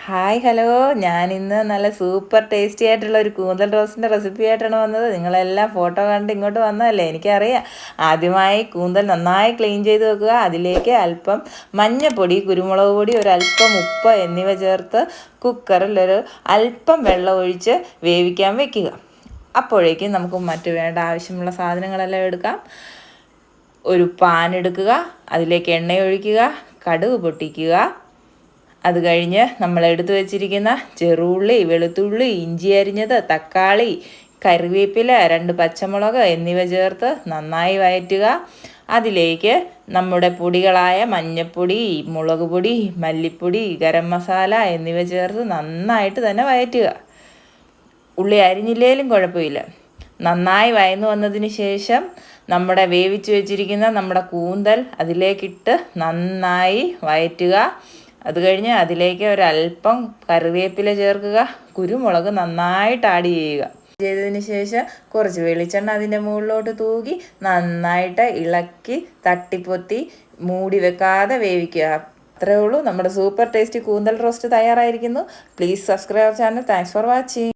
Hi hello, ഞാനിന്ന് നല്ല super tasty ആയിട്ടുള്ള ഒരു കൂന്തൽ റോസ്റ്റിൻ്റെ റെസിപ്പി ആയിട്ടാണ് വന്നത്. നിങ്ങളെല്ലാം ഫോട്ടോ കണ്ട് ഇങ്ങോട്ട് വന്നതല്ലേ, എനിക്കറിയാം. ആദ്യമായി കൂന്തൽ നന്നായി ക്ലീൻ ചെയ്ത് വെക്കുക. അതിലേക്ക് അല്പം മഞ്ഞൾപ്പൊടി, കുരുമുളക് പൊടി, ഒരല്പം ഉപ്പ് എന്നിവ ചേർത്ത് കുക്കറിൽ അല്പം വെള്ളം ഒഴിച്ച് വേവിക്കാൻ വെക്കുക. അപ്പോഴേക്കും നമുക്ക് മറ്റു വേണ്ട ആവശ്യമുള്ള സാധനങ്ങളെല്ലാം എടുക്കാം. ഒരു പാൻ എടുക്കുക, അതിലേക്ക് എണ്ണ ഒഴിക്കുക, കടുക് പൊട്ടിക്കുക. അത് കഴിഞ്ഞ് നമ്മൾ എടുത്തു വെച്ചിരിക്കുന്ന ചെറുള്ളി, വെളുത്തുള്ളി, ഇഞ്ചി അരിഞ്ഞത്, തക്കാളി, കറിവേപ്പില, 2 പച്ചമുളക് എന്നിവ ചേർത്ത് നന്നായി വഴറ്റുക. അതിലേക്ക് നമ്മുടെ പൊടികളായ മഞ്ഞൾപ്പൊടി, മുളക് പൊടി, മല്ലിപ്പൊടി, ഗരം മസാല എന്നിവ ചേർത്ത് നന്നായിട്ട് തന്നെ വഴറ്റുക. ഉള്ളി അരിഞ്ഞില്ലേലും കുഴപ്പമില്ല. നന്നായി വഴന്നു വന്നതിന് ശേഷം നമ്മുടെ വേവിച്ച് വെച്ചിരിക്കുന്ന നമ്മുടെ കൂന്തൽ അതിലേക്കിട്ട് നന്നായി വഴറ്റുക. അത് കഴിഞ്ഞ് അതിലേക്ക് ഒരല്പം കറിവേപ്പില ചേർക്കുക. കുരുമുളക് നന്നായിട്ട് ആഡ് ചെയ്യുക. ചെയ്തതിന് ശേഷം കുറച്ച് വെളിച്ചെണ്ണ അതിൻ്റെ മുകളിലോട്ട് തൂകി നന്നായിട്ട് ഇളക്കി തട്ടിപ്പൊത്തി മൂടി വെക്കാതെ വേവിക്കുക. അത്രേ ഉള്ളൂ, നമ്മുടെ സൂപ്പർ ടേസ്റ്റി കൂന്തൽ റോസ്റ്റ് തയ്യാറായിരിക്കുന്നു. Please subscribe channel. Thanks for watching.